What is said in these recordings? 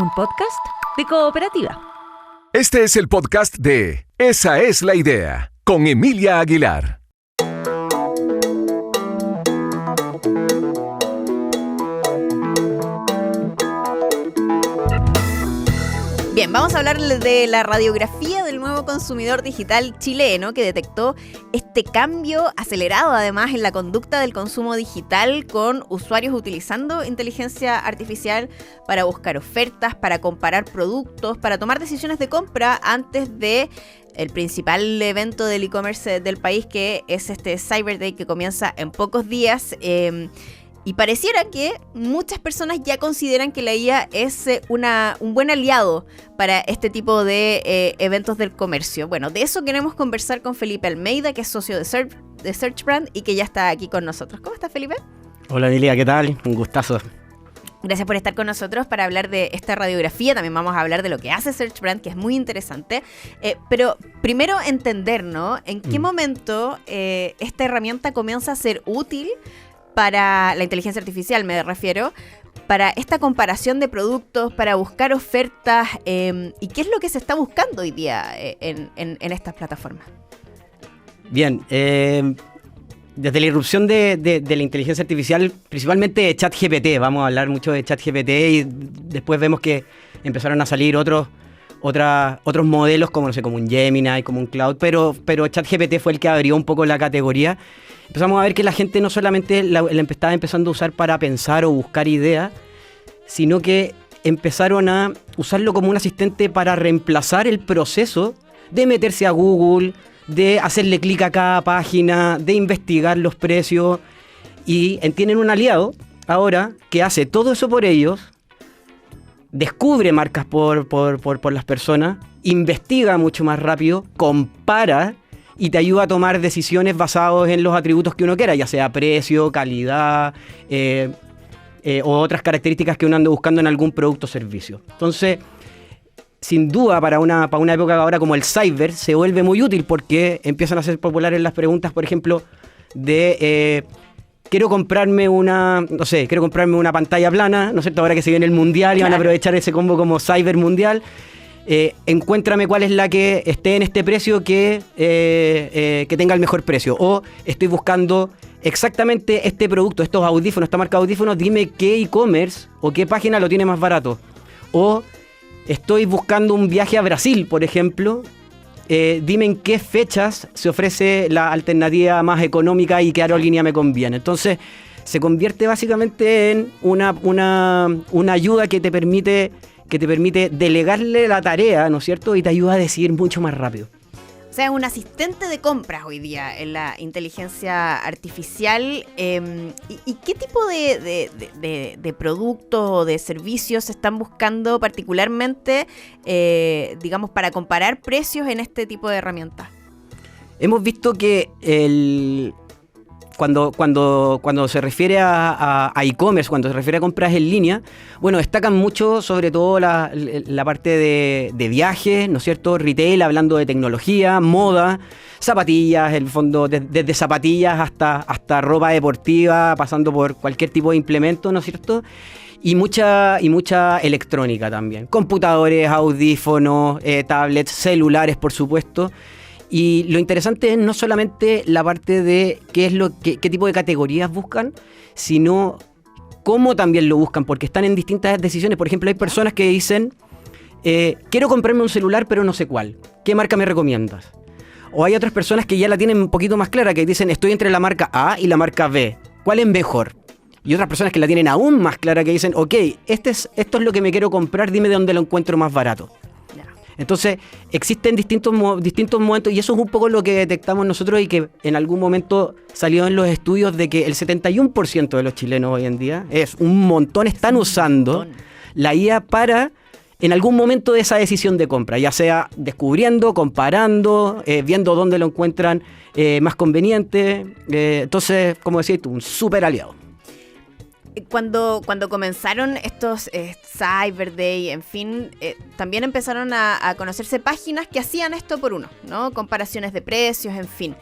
un podcast de Cooperativa. Este es el podcast de Esa es la idea, con Emilia Aguilar. Bien, vamos a hablar de la radiografía del nuevo consumidor digital chileno que detectó este cambio acelerado además en la conducta del consumo digital con usuarios utilizando inteligencia artificial para buscar ofertas, para comparar productos, para tomar decisiones de compra antes de el principal evento del e-commerce del país, que es este Cyber Day que comienza en pocos días. Y pareciera que muchas personas ya consideran que la IA es un buen aliado para este tipo de eventos del comercio. Bueno, de eso queremos conversar con Felipe Almeida, que es socio de Searchbrand y que ya está aquí con nosotros. ¿Cómo estás, Felipe? Hola, Emilia, ¿qué tal? Un gustazo. Gracias por estar con nosotros para hablar de esta radiografía. También vamos a hablar de lo que hace Searchbrand, que es muy interesante. Pero primero entender, ¿no? ¿En qué momento esta herramienta comienza a ser útil para la inteligencia artificial, me refiero, para esta comparación de productos, para buscar ofertas, y qué es lo que se está buscando hoy día en estas plataformas? Bien, desde la irrupción de la inteligencia artificial, principalmente de ChatGPT, vamos a hablar mucho de ChatGPT y después vemos que empezaron a salir otros modelos como, no sé, como un Gemini, como un Cloud, pero ChatGPT fue el que abrió un poco la categoría. Empezamos a ver que la gente no solamente la estaba empezando a usar para pensar o buscar ideas, sino que empezaron a usarlo como un asistente para reemplazar el proceso de meterse a Google, de hacerle clic a cada página, de investigar los precios, y tienen un aliado ahora que hace todo eso por ellos, descubre marcas por las personas, investiga mucho más rápido, compara y te ayuda a tomar decisiones basadas en los atributos que uno quiera, ya sea precio, calidad o otras características que uno ande buscando en algún producto o servicio. Entonces, sin duda, para una época ahora como el cyber, se vuelve muy útil porque empiezan a ser populares las preguntas, por ejemplo, de quiero comprarme una pantalla plana, ¿no es cierto? Ahora que se viene el mundial y van a aprovechar ese combo como cyber mundial. Encuéntrame cuál es la que esté en este precio que tenga el mejor precio, o estoy buscando exactamente este producto, estos audífonos, esta marca de audífonos, dime qué e-commerce o qué página lo tiene más barato, o estoy buscando un viaje a Brasil, por ejemplo, dime en qué fechas se ofrece la alternativa más económica y qué aerolínea me conviene. Entonces se convierte básicamente en una ayuda que te permite delegarle la tarea, ¿no es cierto? Y te ayuda a decidir mucho más rápido. O sea, es un asistente de compras hoy día en la inteligencia artificial. ¿Y qué tipo de productos o de servicios se están buscando particularmente, digamos, para comparar precios en este tipo de herramientas? Hemos visto que cuando se refiere a e-commerce, cuando se refiere a compras en línea, bueno, destacan mucho sobre todo la parte de viajes, ¿no es cierto? Retail, hablando de tecnología, moda, zapatillas, en el fondo, desde zapatillas hasta ropa deportiva, pasando por cualquier tipo de implemento, ¿no es cierto? Y mucha electrónica también, computadores, audífonos, tablets, celulares, por supuesto. Y lo interesante es no solamente la parte de qué tipo de categorías buscan, sino cómo también lo buscan, porque están en distintas decisiones. Por ejemplo, hay personas que dicen, quiero comprarme un celular, pero no sé cuál. ¿Qué marca me recomiendas? O hay otras personas que ya la tienen un poquito más clara, que dicen, estoy entre la marca A y la marca B. ¿Cuál es mejor? Y otras personas que la tienen aún más clara, que dicen, ok, esto es lo que me quiero comprar, dime de dónde lo encuentro más barato. Entonces, existen distintos momentos, y eso es un poco lo que detectamos nosotros y que en algún momento salió en los estudios de que el 71% de los chilenos hoy en día, es un montón, están usando la IA para, en algún momento de esa decisión de compra, ya sea descubriendo, comparando, viendo dónde lo encuentran más conveniente. Entonces, como decías tú, un súper aliado. Cuando comenzaron estos Cyber Day, en fin, también empezaron a conocerse páginas que hacían esto por uno, ¿no? Comparaciones de precios, en fin.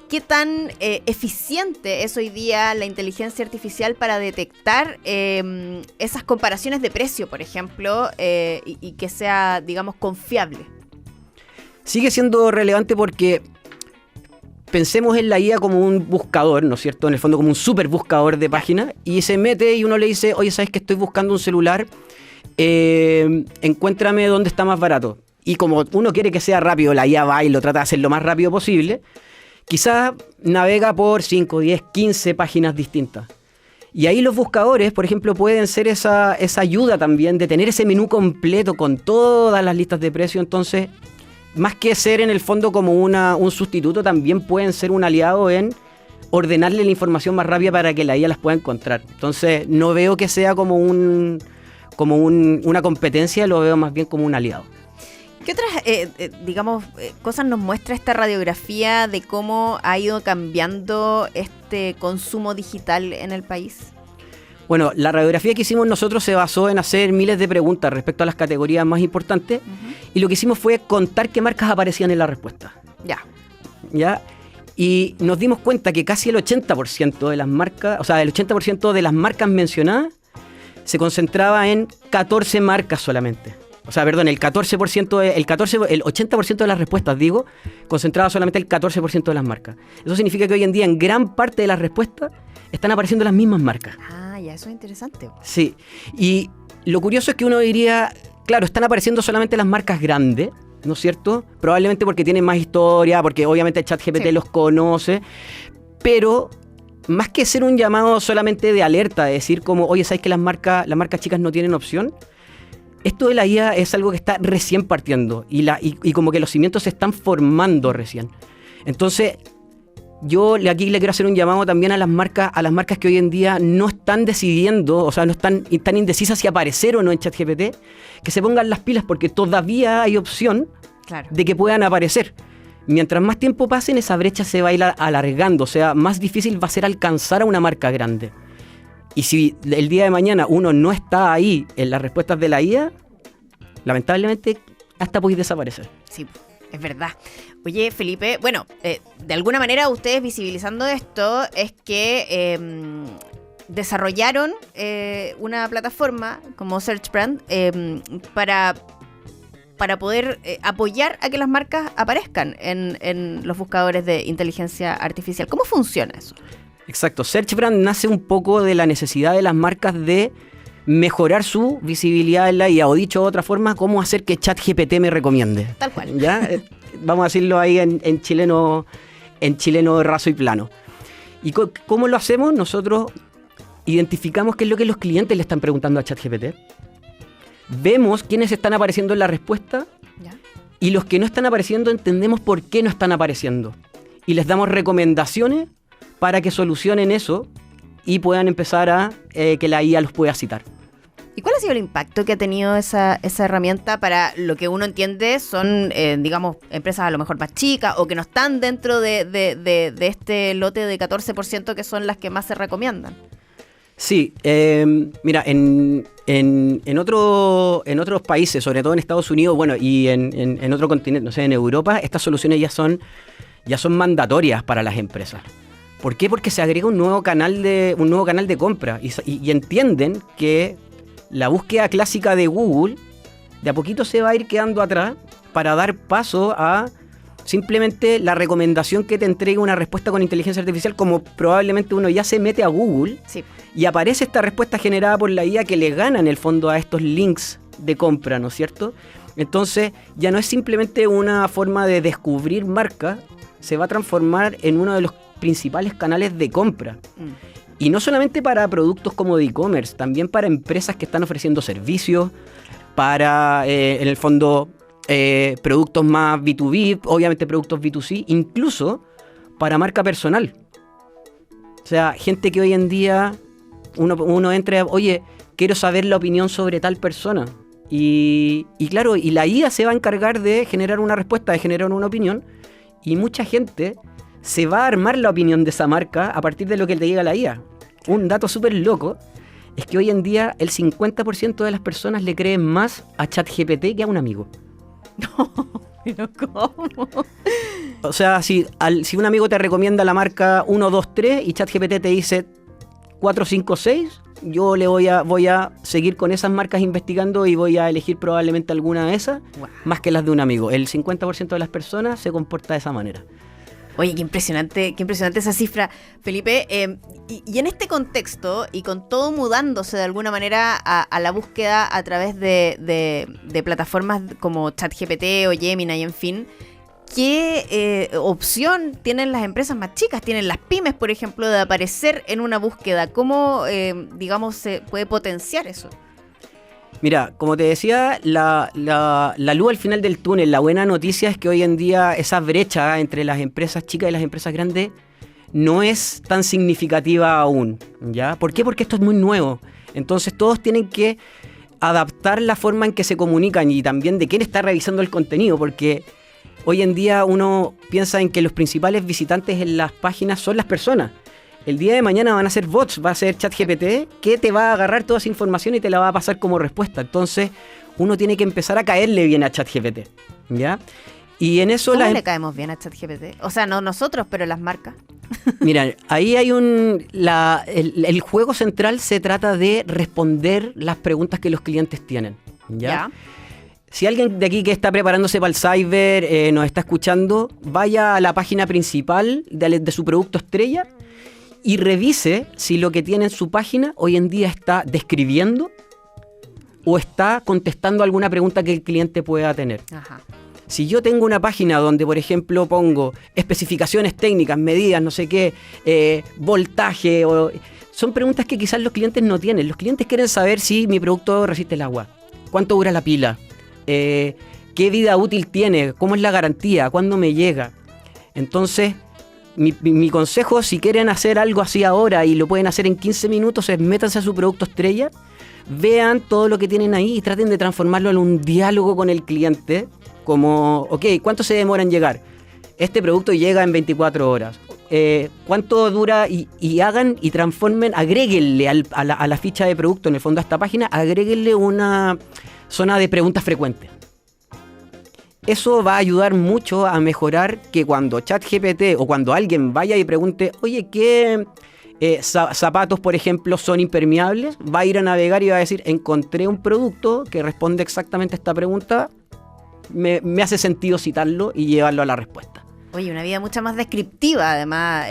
¿qué tan eficiente es hoy día la inteligencia artificial para detectar esas comparaciones de precio, por ejemplo, y que sea, digamos, confiable? Sigue siendo relevante porque pensemos en la IA como un buscador, ¿no es cierto? En el fondo como un super buscador de páginas, y se mete y uno le dice, oye, ¿sabes que estoy buscando un celular? Encuéntrame dónde está más barato. Y como uno quiere que sea rápido, la IA va y lo trata de hacer lo más rápido posible, quizás navega por 5, 10, 15 páginas distintas. Y ahí los buscadores, por ejemplo, pueden ser esa ayuda también de tener ese menú completo con todas las listas de precios. Entonces, más que ser en el fondo como un sustituto, también pueden ser un aliado en ordenarle la información más rápida para que la IA las pueda encontrar. Entonces, no veo que sea como una competencia, lo veo más bien como un aliado. ¿Qué otras, cosas nos muestra esta radiografía de cómo ha ido cambiando este consumo digital en el país? Bueno, la radiografía que hicimos nosotros se basó en hacer miles de preguntas respecto a las categorías más importantes, y lo que hicimos fue contar qué marcas aparecían en la respuesta. ¿Ya? Y nos dimos cuenta que casi el 80% de las marcas, o sea, el 80% de las marcas mencionadas se concentraba en 14 marcas solamente. O sea, perdón, el 80% de las respuestas, concentraba solamente el 14% de las marcas. Eso significa que hoy en día en gran parte de las respuestas están apareciendo las mismas marcas. Ah, ya, eso es interesante. Sí, y lo curioso es que uno diría, claro, están apareciendo solamente las marcas grandes, ¿no es cierto? Probablemente porque tienen más historia, porque obviamente ChatGPT los conoce, pero más que ser un llamado solamente de alerta, de decir como, oye, ¿sabes que las marcas chicas no tienen opción? Esto de la IA es algo que está recién partiendo y como que los cimientos se están formando recién. Entonces, yo aquí le quiero hacer un llamado también a las marcas que hoy en día no están decidiendo, o sea, no están indecisas si aparecer o no en ChatGPT, que se pongan las pilas porque todavía hay opción de que puedan aparecer. Mientras más tiempo pasen, esa brecha se va a ir alargando, o sea, más difícil va a ser alcanzar a una marca grande. Y si el día de mañana uno no está ahí en las respuestas de la IA, lamentablemente hasta podéis desaparecer. Sí, es verdad. Oye, Felipe, bueno, de alguna manera ustedes visibilizando esto es que desarrollaron una plataforma como SearchBrand para poder apoyar a que las marcas aparezcan en los buscadores de inteligencia artificial. ¿Cómo funciona eso? Exacto, SearchBrand nace un poco de la necesidad de las marcas de mejorar su visibilidad en la IA, o dicho de otra forma, cómo hacer que ChatGPT me recomiende. Tal cual. ¿Ya? Vamos a decirlo ahí en chileno raso y plano. ¿Y cómo lo hacemos? Nosotros identificamos qué es lo que los clientes le están preguntando a ChatGPT. Vemos quiénes están apareciendo en la respuesta, ¿ya? Y los que no están apareciendo entendemos por qué no están apareciendo. Y les damos recomendaciones para que solucionen eso y puedan empezar a que la IA los pueda citar. ¿Y cuál ha sido el impacto que ha tenido esa herramienta para lo que uno entiende son, empresas a lo mejor más chicas o que no están dentro de este lote de 14% que son las que más se recomiendan? Sí, mira, en otros países, sobre todo en Estados Unidos, bueno, y en otro continente, no sé, en Europa, estas soluciones ya son mandatorias para las empresas. ¿Por qué? Porque se agrega un nuevo canal de compra y entienden que la búsqueda clásica de Google de a poquito se va a ir quedando atrás para dar paso a simplemente la recomendación que te entregue una respuesta con inteligencia artificial, como probablemente uno ya se mete a Google, sí, y aparece esta respuesta generada por la IA que le gana en el fondo a estos links de compra, ¿no es cierto? Entonces ya no es simplemente una forma de descubrir marcas, se va a transformar en uno de los principales canales de compra. Y no solamente para productos como de e-commerce, también para empresas que están ofreciendo servicios, para, en el fondo, productos más B2B, obviamente productos B2C, incluso para marca personal. O sea, gente que hoy en día uno entra, oye, quiero saber la opinión sobre tal persona. Y claro, y la IA se va a encargar de generar una respuesta, de generar una opinión, y mucha gente se va a armar la opinión de esa marca a partir de lo que le diga la IA. Un dato súper loco es que hoy en día el 50% de las personas le creen más a ChatGPT que a un amigo. No, pero ¿cómo? O sea, si un amigo te recomienda la marca 1, 2, 3 y ChatGPT te dice 4, 5, 6, yo voy a seguir con esas marcas investigando y voy a elegir probablemente alguna de esas, más que las de un amigo. El 50% de las personas se comporta de esa manera. Oye, qué impresionante esa cifra, Felipe. Y en este contexto, y con todo mudándose de alguna manera a la búsqueda a través de plataformas como ChatGPT o Gemini, en fin, ¿qué opción tienen las empresas más chicas? Tienen las pymes, por ejemplo, de aparecer en una búsqueda. ¿Cómo, digamos, se puede potenciar eso? Mira, como te decía, la luz al final del túnel, la buena noticia es que hoy en día esa brecha entre las empresas chicas y las empresas grandes no es tan significativa aún, ¿ya? ¿Por qué? Porque esto es muy nuevo. Entonces todos tienen que adaptar la forma en que se comunican y también de quién está revisando el contenido, porque hoy en día uno piensa en que los principales visitantes en las páginas son las personas. El día de mañana van a ser bots, va a ser ChatGPT que te va a agarrar toda esa información y te la va a pasar como respuesta. Entonces, uno tiene que empezar a caerle bien a ChatGPT, ¿ya? Y en eso ¿Cómo le caemos bien a ChatGPT? O sea, no nosotros, pero las marcas. Mira, ahí hay el juego central se trata de responder las preguntas que los clientes tienen, ¿ya? Si alguien de aquí que está preparándose para el cyber nos está escuchando, vaya a la página principal de su producto estrella y revise si lo que tiene en su página hoy en día está describiendo o está contestando alguna pregunta que el cliente pueda tener. Ajá. Si yo tengo una página donde, por ejemplo, pongo especificaciones técnicas, medidas, no sé qué, voltaje, son preguntas que quizás los clientes no tienen. Los clientes quieren saber si mi producto resiste el agua, cuánto dura la pila, qué vida útil tiene, cómo es la garantía, cuándo me llega. Entonces, mi consejo, si quieren hacer algo así ahora y lo pueden hacer en 15 minutos, es métanse a su producto estrella, vean todo lo que tienen ahí y traten de transformarlo en un diálogo con el cliente, como, ok, ¿cuánto se demora en llegar? Este producto llega en 24 horas. ¿Cuánto dura? Y hagan y transformen, agréguenle a la ficha de producto, en el fondo a esta página, agréguenle una zona de preguntas frecuentes. Eso va a ayudar mucho a mejorar que cuando ChatGPT o cuando alguien vaya y pregunte, oye, ¿qué zapatos, por ejemplo, son impermeables? Va a ir a navegar y va a decir, encontré un producto que responde exactamente a esta pregunta, me hace sentido citarlo y llevarlo a la respuesta. Oye, una vida mucho más descriptiva, además,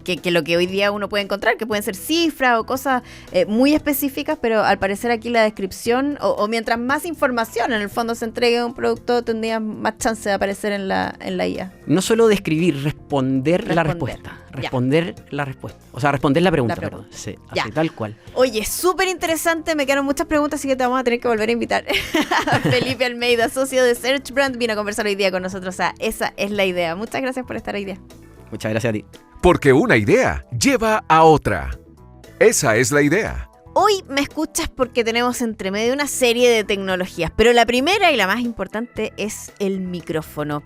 que lo que hoy día uno puede encontrar, que pueden ser cifras o cosas muy específicas, pero al parecer aquí la descripción, o mientras más información en el fondo se entregue a un producto, tendría más chance de aparecer en la IA. No solo describir, responder la respuesta. Responder la respuesta. O sea, responder la pregunta, perdón. Sí, así, tal cual. Oye, súper interesante, me quedaron muchas preguntas, así que te vamos a tener que volver a invitar. Felipe Almeida, socio de Searchbrand, vino a conversar hoy día con nosotros a Esa es la Idea. Muchas gracias por estar hoy día. Muchas gracias a ti. Porque una idea lleva a otra. Esa es la idea. Hoy me escuchas porque tenemos entre medio una serie de tecnologías, pero la primera y la más importante es el micrófono.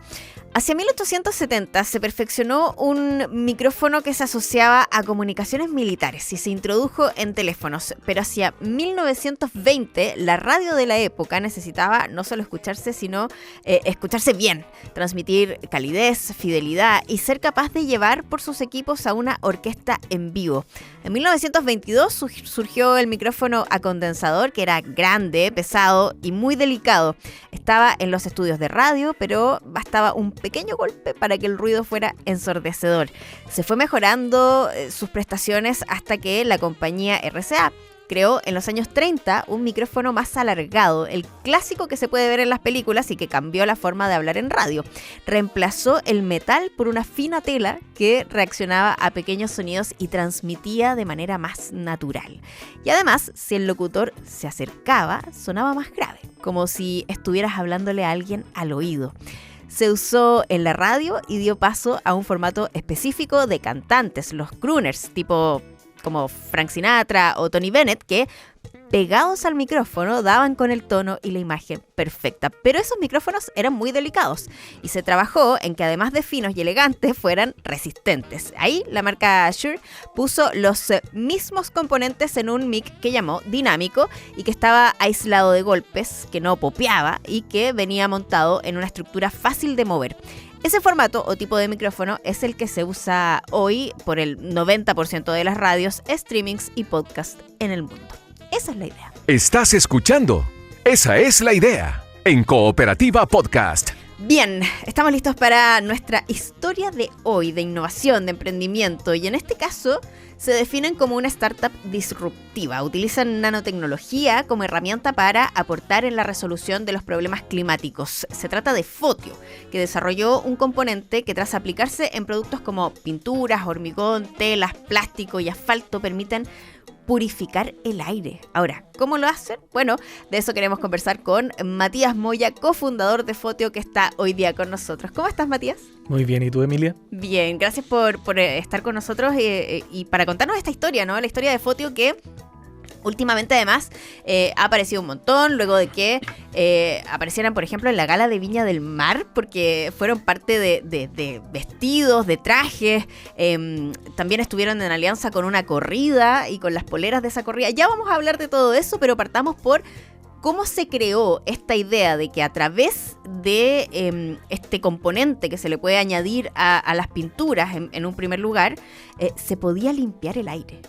Hacia 1870 se perfeccionó un micrófono que se asociaba a comunicaciones militares y se introdujo en teléfonos, pero hacia 1920 la radio de la época necesitaba no solo escucharse, sino escucharse bien, transmitir calidez, fidelidad y ser capaz de llevar por sus equipos a una orquesta en vivo. En 1922 surgió el micrófono a condensador, que era grande, pesado y muy delicado. Estaba en los estudios de radio, pero bastaba un pequeño golpe para que el ruido fuera ensordecedor. Se fue mejorando sus prestaciones hasta que la compañía RCA creó en los años 30 un micrófono más alargado, el clásico que se puede ver en las películas y que cambió la forma de hablar en radio. Reemplazó el metal por una fina tela que reaccionaba a pequeños sonidos y transmitía de manera más natural. Y además, si el locutor se acercaba, sonaba más grave, como si estuvieras hablándole a alguien al oído. Se usó en la radio y dio paso a un formato específico de cantantes, los crooners, tipo como Frank Sinatra o Tony Bennett, que pegados al micrófono daban con el tono y la imagen perfecta. Pero esos micrófonos eran muy delicados y se trabajó en que además de finos y elegantes fueran resistentes. Ahí la marca Shure puso los mismos componentes en un mic que llamó dinámico y que estaba aislado de golpes, que no popeaba y que venía montado en una estructura fácil de mover. Ese formato o tipo de micrófono es el que se usa hoy por el 90% de las radios, streamings y podcasts en el mundo. Esa es la idea. Estás escuchando Esa es la idea en Cooperativa Podcast. Bien, estamos listos para nuestra historia de hoy, de innovación, de emprendimiento, y en este caso se definen como una startup disruptiva. Utilizan nanotecnología como herramienta para aportar en la resolución de los problemas climáticos. Se trata de Fotio, que desarrolló un componente que tras aplicarse en productos como pinturas, hormigón, telas, plástico y asfalto permiten purificar el aire. Ahora, ¿cómo lo hacen? Bueno, de eso queremos conversar con Matías Moya, cofundador de Fotio, que está hoy día con nosotros. ¿Cómo estás, Matías? Muy bien, ¿y tú, Emilia? Bien, gracias por estar con nosotros y para contarnos esta historia, ¿no? La historia de Fotio que últimamente además ha aparecido un montón luego de que aparecieran, por ejemplo, en la gala de Viña del Mar, porque fueron parte de vestidos, de trajes. También estuvieron en alianza con una corrida y con las poleras de esa corrida. Ya vamos a hablar de todo eso, pero partamos por cómo se creó esta idea de que a través de este componente que se le puede añadir a las pinturas en un primer lugar, se podía limpiar el aire.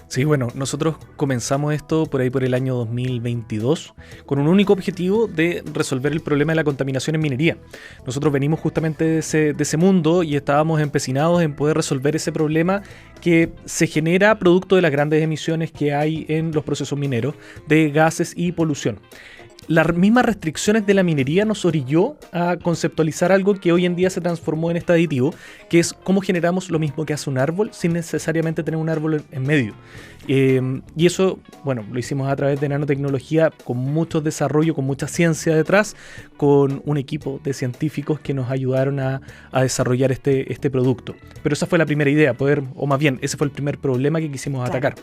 Sí, bueno, nosotros comenzamos esto por ahí por el año 2022 con un único objetivo de resolver el problema de la contaminación en minería. Nosotros venimos justamente de ese mundo y estábamos empecinados en poder resolver ese problema que se genera producto de las grandes emisiones que hay en los procesos mineros de gases y polución. Las mismas restricciones de la minería nos orilló a conceptualizar algo que hoy en día se transformó en este aditivo, que es cómo generamos lo mismo que hace un árbol sin necesariamente tener un árbol en medio. Y eso, bueno, lo hicimos a través de nanotecnología con mucho desarrollo, con mucha ciencia detrás, con un equipo de científicos que nos ayudaron a desarrollar este producto. Pero esa fue la primera idea, o más bien, ese fue el primer problema que quisimos atacar.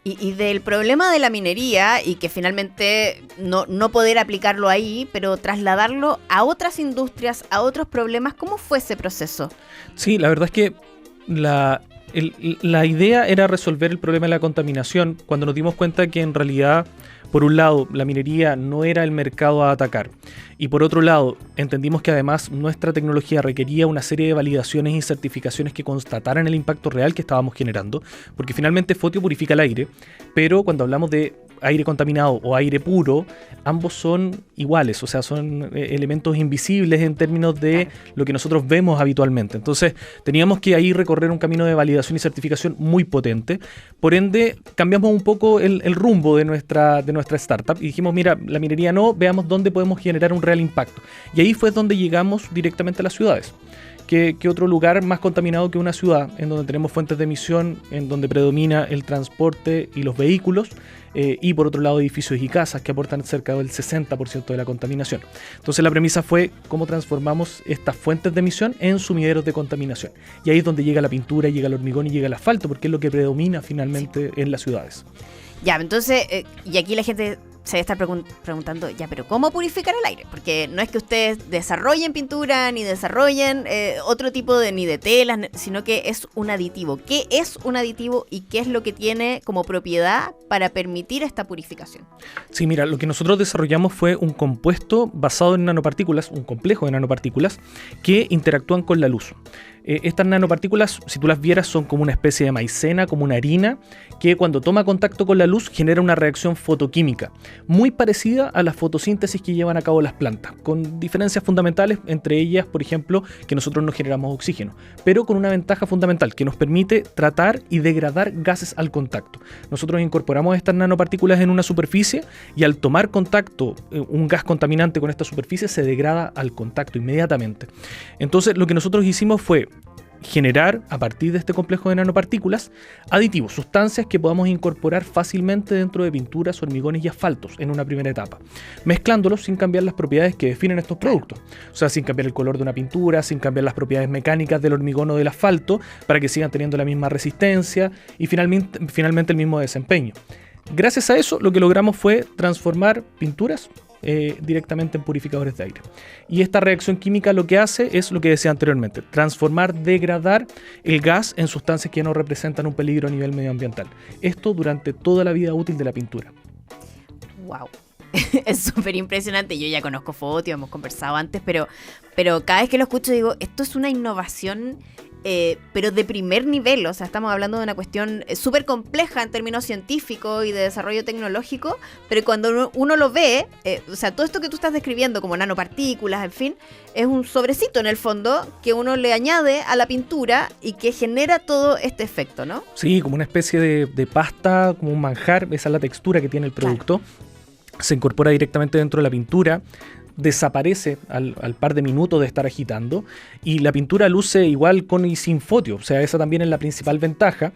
Y del problema de la minería y que finalmente no poder aplicarlo ahí, pero trasladarlo a otras industrias, a otros problemas, ¿cómo fue ese proceso? Sí, la verdad es que la idea era resolver el problema de la contaminación cuando nos dimos cuenta que en realidad, por un lado, la minería no era el mercado a atacar y por otro lado, entendimos que además nuestra tecnología requería una serie de validaciones y certificaciones que constataran el impacto real que estábamos generando, porque finalmente Fotio purifica el aire, pero cuando hablamos de aire contaminado o aire puro, ambos son iguales, o sea, son elementos invisibles en términos de lo que nosotros vemos habitualmente. Entonces, teníamos que ahí recorrer un camino de validación y certificación muy potente. Por ende, cambiamos un poco el rumbo de nuestra startup y dijimos, mira, la minería no, veamos dónde podemos generar un real impacto. Y ahí fue donde llegamos directamente a las ciudades. ¿Qué otro lugar más contaminado que una ciudad en donde tenemos fuentes de emisión, en donde predomina el transporte y los vehículos, y por otro lado edificios y casas que aportan cerca del 60% de la contaminación? Entonces la premisa fue cómo transformamos estas fuentes de emisión en sumideros de contaminación. Y ahí es donde llega la pintura, llega el hormigón y llega el asfalto, porque es lo que predomina finalmente en las ciudades. Ya, entonces, y aquí la gente se debe estar preguntando, ya, pero ¿cómo purificar el aire? Porque no es que ustedes desarrollen pintura, ni desarrollen otro tipo ni de telas, sino que es un aditivo. ¿Qué es un aditivo y qué es lo que tiene como propiedad para permitir esta purificación? Sí, mira, lo que nosotros desarrollamos fue un compuesto basado en nanopartículas, un complejo de nanopartículas que interactúan con la luz. Estas nanopartículas, si tú las vieras, son como una especie de maicena, como una harina, que cuando toma contacto con la luz genera una reacción fotoquímica, muy parecida a la fotosíntesis que llevan a cabo las plantas, con diferencias fundamentales, entre ellas, por ejemplo, que nosotros no generamos oxígeno, pero con una ventaja fundamental, que nos permite tratar y degradar gases al contacto. Nosotros incorporamos estas nanopartículas en una superficie y al tomar contacto un gas contaminante con esta superficie se degrada al contacto inmediatamente. Entonces, lo que nosotros hicimos fue generar, a partir de este complejo de nanopartículas, aditivos, sustancias que podamos incorporar fácilmente dentro de pinturas, hormigones y asfaltos en una primera etapa, mezclándolos sin cambiar las propiedades que definen estos productos. O sea, sin cambiar el color de una pintura, sin cambiar las propiedades mecánicas del hormigón o del asfalto, para que sigan teniendo la misma resistencia y finalmente el mismo desempeño. Gracias a eso, lo que logramos fue transformar pinturas directamente en purificadores de aire. Y esta reacción química lo que hace es lo que decía anteriormente, transformar, degradar el gas en sustancias que no representan un peligro a nivel medioambiental. Esto durante toda la vida útil de la pintura. Wow. Es súper impresionante. Yo ya conozco Fotio, hemos conversado antes, pero cada vez que lo escucho digo, esto es una innovación, pero de primer nivel. O sea, estamos hablando de una cuestión súper compleja en términos científicos y de desarrollo tecnológico, pero cuando uno lo ve, o sea, todo esto que tú estás describiendo como nanopartículas, en fin, es un sobrecito en el fondo que uno le añade a la pintura y que genera todo este efecto, ¿no? Sí, como una especie de pasta, como un manjar. Esa es la textura que tiene el producto. Claro. Se incorpora directamente dentro de la pintura, desaparece al par de minutos de estar agitando, y la pintura luce igual con y sin Fotio. O sea, esa también es la principal ventaja.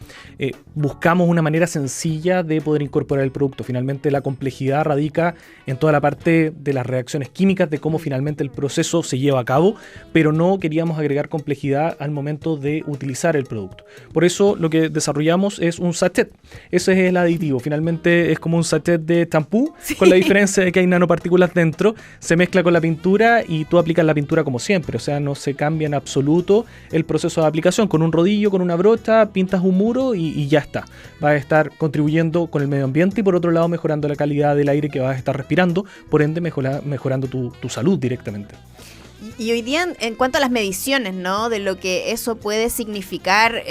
Buscamos una manera sencilla de poder incorporar el producto. Finalmente la complejidad radica en toda la parte de las reacciones químicas, de cómo finalmente el proceso se lleva a cabo, pero no queríamos agregar complejidad al momento de utilizar el producto. Por eso lo que desarrollamos es un sachet. Ese es el aditivo. Finalmente es como un sachet de champú, sí, con la diferencia de que hay nanopartículas dentro. Se mezcla con la pintura y tú aplicas la pintura como siempre. O sea, no se cambia en absoluto el proceso de aplicación. Con un rodillo, con una brocha, pintas un muro y ya está. Vas a estar contribuyendo con el medio ambiente y por otro lado mejorando la calidad del aire que vas a estar respirando, por ende mejorando tu salud directamente. Y hoy día, en cuanto a las mediciones, ¿no?, de lo que eso puede significar,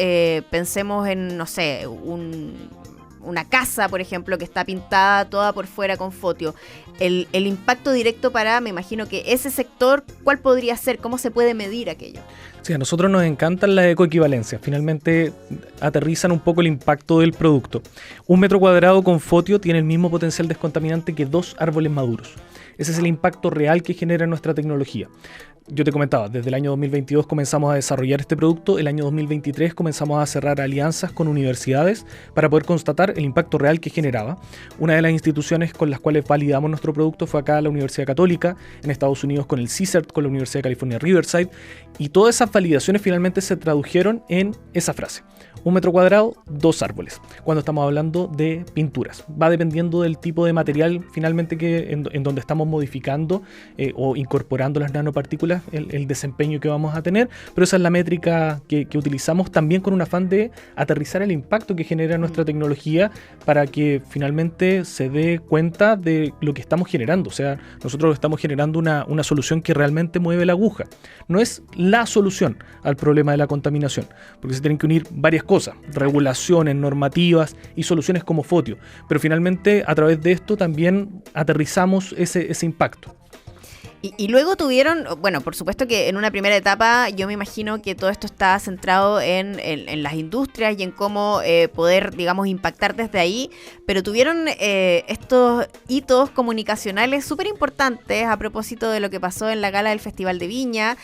pensemos en, no sé, una casa, por ejemplo, que está pintada toda por fuera con Fotio. El impacto directo para, me imagino que ese sector, ¿cuál podría ser? ¿Cómo se puede medir aquello? Sí, a nosotros nos encantan las ecoequivalencias. Finalmente aterrizan un poco el impacto del producto. 1 metro cuadrado con Fotio tiene el mismo potencial descontaminante que 2 árboles maduros. Ese es el impacto real que genera nuestra tecnología. Yo te comentaba, desde el año 2022 comenzamos a desarrollar este producto, el año 2023 comenzamos a cerrar alianzas con universidades para poder constatar el impacto real que generaba. Una de las instituciones con las cuales validamos nuestro producto fue acá la Universidad Católica, en Estados Unidos con el CSERT, con la Universidad de California Riverside, y todas esas validaciones finalmente se tradujeron en esa frase: 1 metro cuadrado, 2 árboles, cuando estamos hablando de pinturas. Va dependiendo del tipo de material finalmente en donde estamos modificando o incorporando las nanopartículas, el desempeño que vamos a tener, pero esa es la métrica que utilizamos también con un afán de aterrizar el impacto que genera nuestra tecnología para que finalmente se dé cuenta de lo que estamos generando. O sea, nosotros estamos generando una solución que realmente mueve la aguja. No es la solución al problema de la contaminación, porque se tienen que unir varias cosas, regulaciones, normativas y soluciones como Fotio, pero finalmente a través de esto también aterrizamos ese impacto. Y luego tuvieron, bueno, por supuesto que en una primera etapa yo me imagino que todo esto está centrado en las industrias y en cómo poder, digamos, impactar desde ahí, pero tuvieron estos hitos comunicacionales súper importantes a propósito de lo que pasó en la gala del Festival de Viña,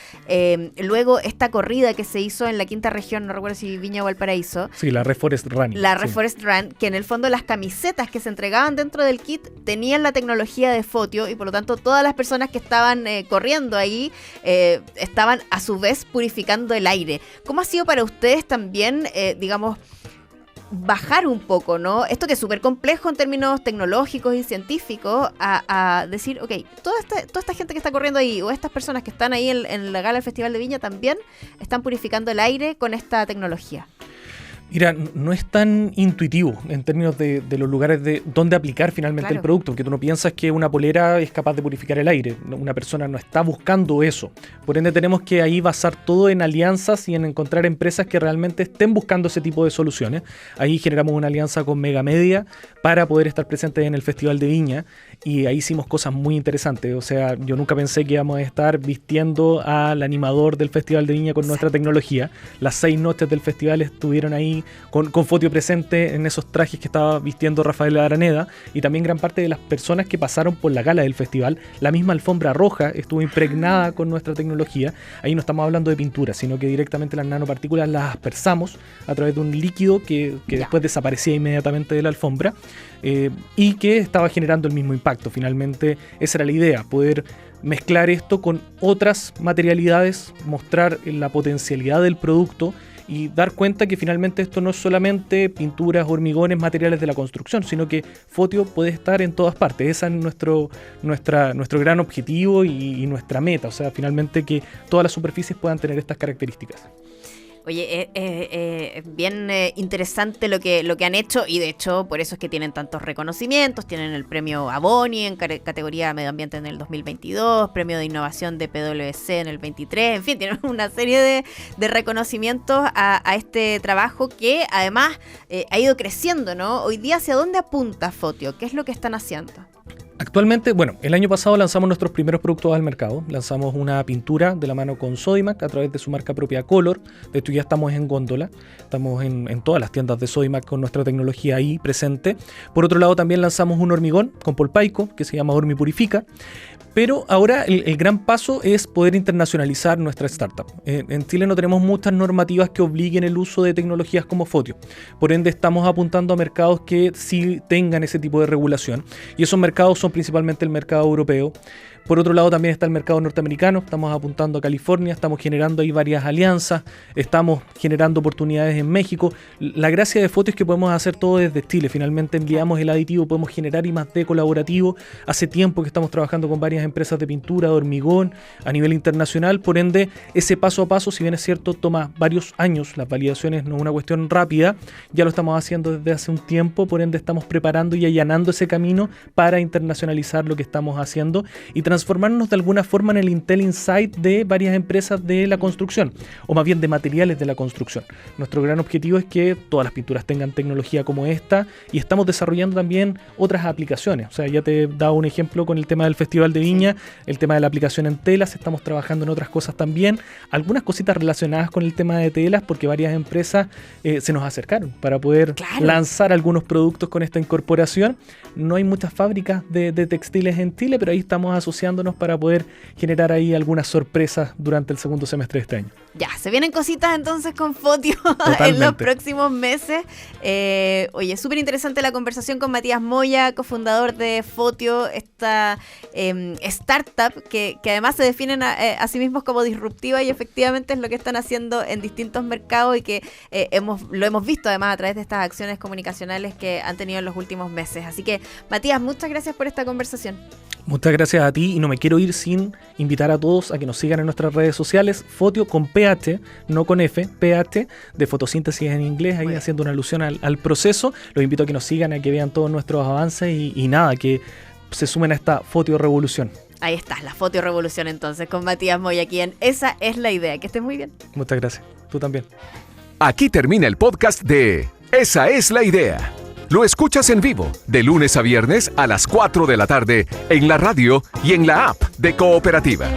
luego esta corrida que se hizo en la quinta región, no recuerdo si Viña o Valparaíso. Sí, la Reforest Run. La Reforest Run, que en el fondo las camisetas que se entregaban dentro del kit tenían la tecnología de Fotio y por lo tanto todas las personas que estaban corriendo ahí estaban a su vez purificando el aire. ¿Cómo ha sido para ustedes también, digamos, bajar un poco, ¿no?, esto que es súper complejo en términos tecnológicos y científicos, a decir, ok, toda esta gente que está corriendo ahí o estas personas que están ahí en la gala del Festival de Viña también están purificando el aire con esta tecnología? Mira, no es tan intuitivo en términos de los lugares de dónde aplicar finalmente el producto, porque tú no piensas que una polera es capaz de purificar el aire. Una persona no está buscando eso. Por ende tenemos que ahí basar todo en alianzas y en encontrar empresas que realmente estén buscando ese tipo de soluciones. Ahí generamos una alianza con Mega Media para poder estar presentes en el Festival de Viña y ahí hicimos cosas muy interesantes. O sea, yo nunca pensé que íbamos a estar vistiendo al animador del Festival de Viña con nuestra tecnología. Las 6 noches del festival estuvieron ahí con Fotio presente en esos trajes que estaba vistiendo Rafael Araneda, y también gran parte de las personas que pasaron por la gala del festival, la misma alfombra roja estuvo impregnada con nuestra tecnología. Ahí no estamos hablando de pintura, sino que directamente las nanopartículas las aspersamos a través de un líquido que después desaparecía inmediatamente de la alfombra y que estaba generando el mismo impacto. Finalmente esa era la idea, poder mezclar esto con otras materialidades, mostrar la potencialidad del producto y dar cuenta que finalmente esto no es solamente pinturas, hormigones, materiales de la construcción, sino que Fotio puede estar en todas partes. Ese es nuestro gran objetivo y nuestra meta. O sea, finalmente que todas las superficies puedan tener estas características. Oye, bien interesante lo que han hecho, y de hecho por eso es que tienen tantos reconocimientos. Tienen el premio Aboni en categoría Medio Ambiente en el 2022, premio de innovación de PwC en el 23, en fin, tienen una serie de reconocimientos a este trabajo que además ha ido creciendo, ¿no? Hoy día, ¿hacia dónde apunta Fotio? ¿Qué es lo que están haciendo? Actualmente, bueno, el año pasado lanzamos nuestros primeros productos al mercado. Lanzamos una pintura de la mano con Sodimac a través de su marca propia Color. De hecho, ya estamos en góndola. Estamos en todas las tiendas de Sodimac con nuestra tecnología ahí presente. Por otro lado, también lanzamos un hormigón con Polpaico que se llama Hormi Purifica. Pero ahora el gran paso es poder internacionalizar nuestra startup. En Chile no tenemos muchas normativas que obliguen el uso de tecnologías como Fotio. Por ende, estamos apuntando a mercados que sí tengan ese tipo de regulación. Y esos mercados son principalmente el mercado europeo. Por otro lado, también está el mercado norteamericano. Estamos apuntando a California, estamos generando ahí varias alianzas, estamos generando oportunidades en México. La gracia de Fotio es que podemos hacer todo desde Chile. Finalmente enviamos el aditivo, podemos generar I+D colaborativo. Hace tiempo que estamos trabajando con varias empresas de pintura, de hormigón, a nivel internacional. Por ende, ese paso a paso, si bien es cierto, toma varios años. Las validaciones no es una cuestión rápida. Ya lo estamos haciendo desde hace un tiempo. Por ende, estamos preparando y allanando ese camino para internacionalizar lo que estamos haciendo y transformarnos de alguna forma en el Intel Insight de varias empresas de la construcción, o más bien de materiales de la construcción. Nuestro gran objetivo es que todas las pinturas tengan tecnología como esta, y estamos desarrollando también otras aplicaciones. O sea, ya te he dado un ejemplo con el tema del Festival de Viña, el tema de la aplicación en telas. Estamos trabajando en otras cosas también, algunas cositas relacionadas con el tema de telas, porque varias empresas se nos acercaron para poder lanzar algunos productos con esta incorporación. No hay muchas fábricas de textiles en Chile, pero ahí estamos asociándonos para poder generar ahí algunas sorpresas durante el segundo semestre de este año. Ya, se vienen cositas entonces con Fotio en los próximos meses. Oye, súper interesante la conversación con Matías Moya, cofundador de Fotio, esta startup que además se definen a sí mismos como disruptiva, y efectivamente es lo que están haciendo en distintos mercados y que lo hemos visto además a través de estas acciones comunicacionales que han tenido en los últimos meses. Así que, Matías, muchas gracias por esta conversación. Muchas gracias a ti, y no me quiero ir sin invitar a todos a que nos sigan en nuestras redes sociales. Fotio con PH, no con F, PH, de fotosíntesis en inglés, ahí haciendo una alusión al proceso. Los invito a que nos sigan, a que vean todos nuestros avances y nada, que se sumen a esta Fotio Revolución. Ahí está, la Fotio Revolución entonces, con Matías Moya aquí en Esa es la Idea. Que estés muy bien. Muchas gracias, tú también. Aquí termina el podcast de Esa es la Idea. Lo escuchas en vivo, de lunes a viernes a las 4 de la tarde, en la radio y en la app de Cooperativa.